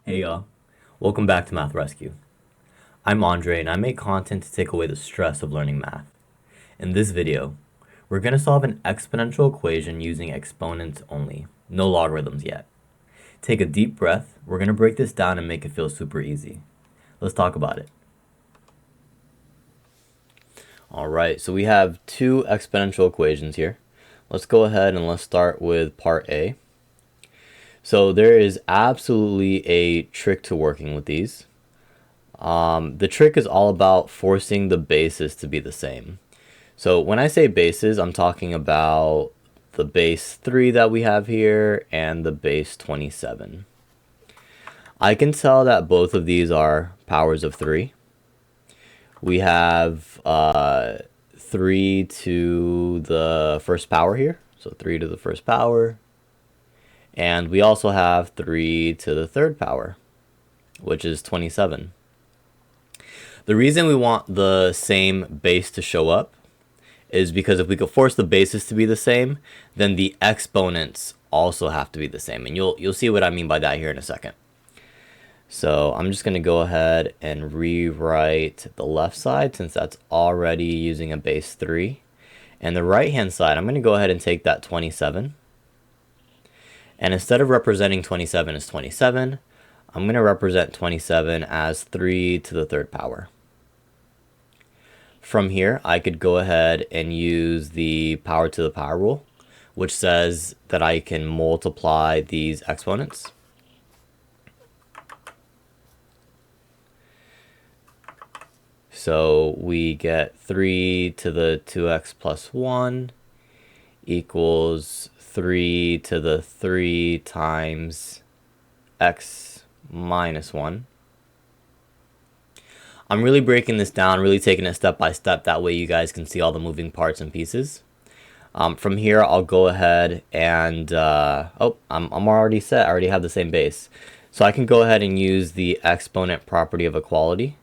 Hey y'all, welcome back to Math Rescue. I'm Andre and I make content to take away the stress of learning math. In this video, we're going to solve an exponential equation using exponents only, no logarithms yet. Take a deep breath, we're going to break this down and make it feel super easy. Let's talk about it. Alright, so we have two exponential equations here. Let's go ahead and let's start with part A. So there is absolutely a trick to working with these. The trick is all about forcing the bases to be the same. So when I say bases, I'm talking about the base 3 that we have here and the base 27. I can tell that both of these are powers of 3. We have 3 to the first power here, so 3 to the first power. And we also have 3 to the third power, which is 27. The reason we want the same base to show up is because if we could force the bases to be the same, then the exponents also have to be the same. And you'll see what I mean by that here in a second. So I'm just going to go ahead and rewrite the left side since that's already using a base 3. And the right hand side, I'm going to go ahead and take that 27. And instead of representing 27 as 27, I'm going to represent 27 as 3 to the third power. From here, I could go ahead and use the power to the power rule, which says that I can multiply these exponents. So we get 3 to the 2x plus 1 equals 3 to the 3 times x minus 1. I'm really breaking this down, really taking it step by step. That way you guys can see all the moving parts and pieces. From here, I'll go ahead and, I'm already set. I already have the same base. So I can go ahead and use the exponent property of equality,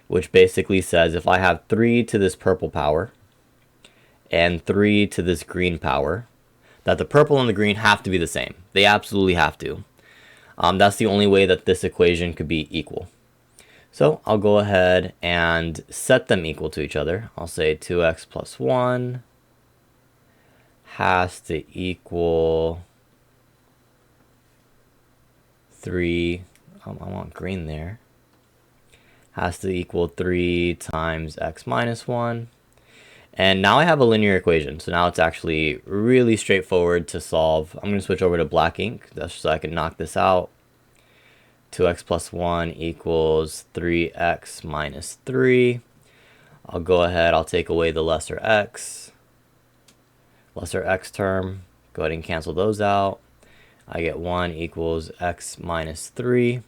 which basically says if I have 3 to this purple power and 3 to this green power, that the purple and the green have to be the same. They absolutely have to. That's the only way that this equation could be equal. So I'll go ahead and set them equal to each other. I'll say 2x plus 1 has to equal 3. I want green there. Has to equal 3 times x minus 1. And now I have a linear equation. So now it's actually really straightforward to solve. I'm going to switch over to black ink just so I can knock this out. 2x plus 1 equals 3x minus 3. I'll go ahead, I'll take away the lesser x term. Go ahead and cancel those out. I get 1 equals x minus 3.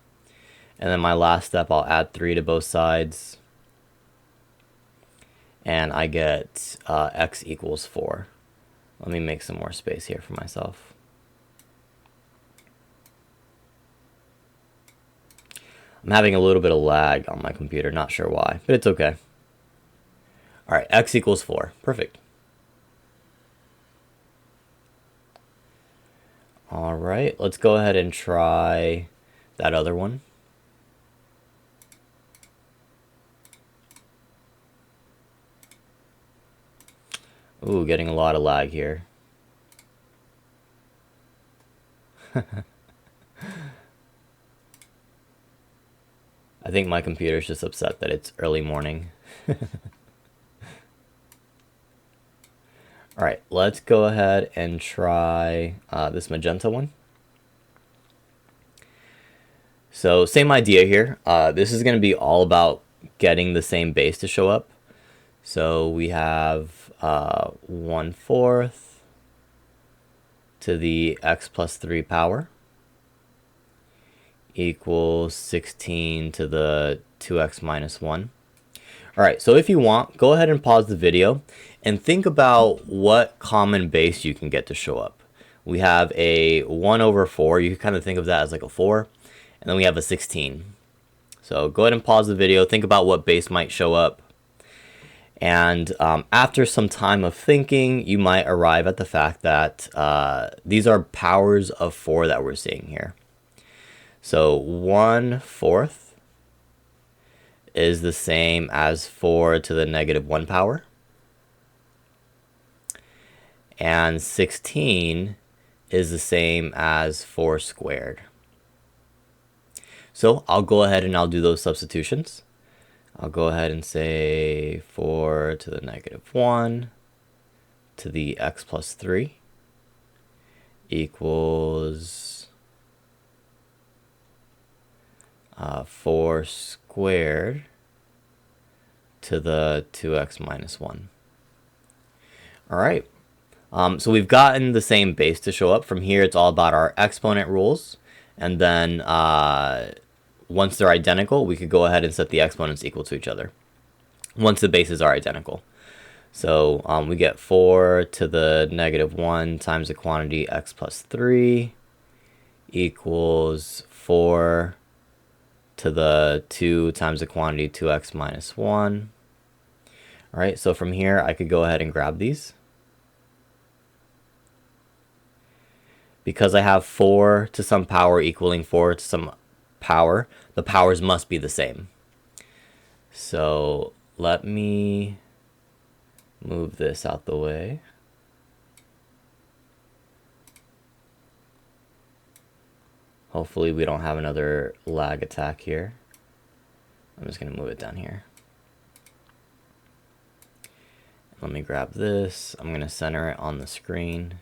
And then my last step, I'll add 3 to both sides. And I get x equals 4. Let me make some more space here for myself. I'm having a little bit of lag on my computer, not sure why, but it's okay. All right, x equals 4. Perfect. All right, let's go ahead and try that other one. Ooh, getting a lot of lag here. I think my computer's just upset that it's early morning. All right, let's go ahead and try this magenta one. So same idea here. This is going to be all about getting the same base to show up. So we have 1/4 to the x plus 3 power equals 16 to the 2x minus 1. All right, so if you want, go ahead and pause the video and think about what common base you can get to show up. We have a 1/4. You can kind of think of that as like a 4. And then we have a 16. So go ahead and pause the video. Think about what base might show up. And after some time of thinking, you might arrive at the fact that these are powers of 4 that we're seeing here. So 1/4 is the same as 4 to the negative 1 power. And 16 is the same as 4 squared. So I'll go ahead and I'll do those substitutions. I'll go ahead and say 4 to the negative 1 to the x plus 3 equals 4 squared to the 2x minus 1. All right. So we've gotten the same base to show up. From here, it's all about our exponent rules. And then once they're identical, we could go ahead and set the exponents equal to each other once the bases are identical. So we get 4 to the negative 1 times the quantity x plus 3 equals 4 to the 2 times the quantity 2x minus 1. All right, so from here, I could go ahead and grab these. Because I have 4 to some power equaling 4 to some power, the powers must be the same. So let me move this out the way. Hopefully we don't have another lag attack here. I'm just going to move it down here. Let me grab this. I'm going to center it on the screen.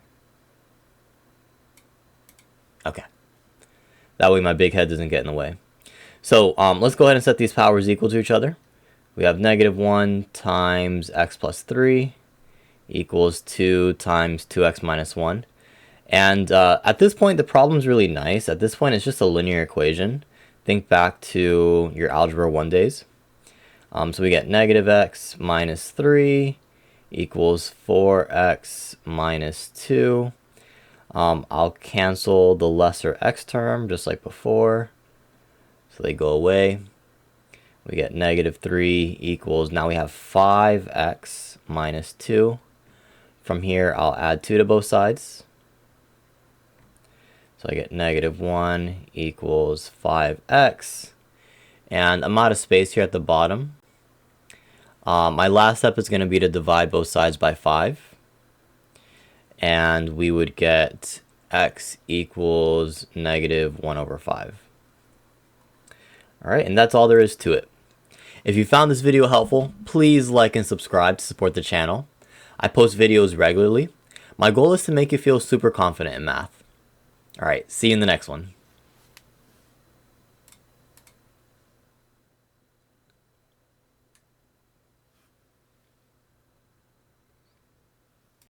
Okay. That way my big head doesn't get in the way. So let's go ahead and set these powers equal to each other. We have negative 1 times x plus 3 equals 2 times 2x minus 1. And at this point, the problem's really nice. At this point, it's just a linear equation. Think back to your Algebra 1 days. So we get negative x minus 3 equals 4x minus 2. I'll cancel the lesser x term just like before. So they go away. We get negative 3 equals, now we have 5x minus 2. From here, I'll add 2 to both sides. So I get negative 1 equals 5x. And I'm out of space here at the bottom. My last step is going to be to divide both sides by 5. And we would get x equals negative 1 over 5. All right, and that's all there is to it. If you found this video helpful, please like and subscribe to support the channel. I post videos regularly. My goal is to make you feel super confident in math. All right, see you in the next one.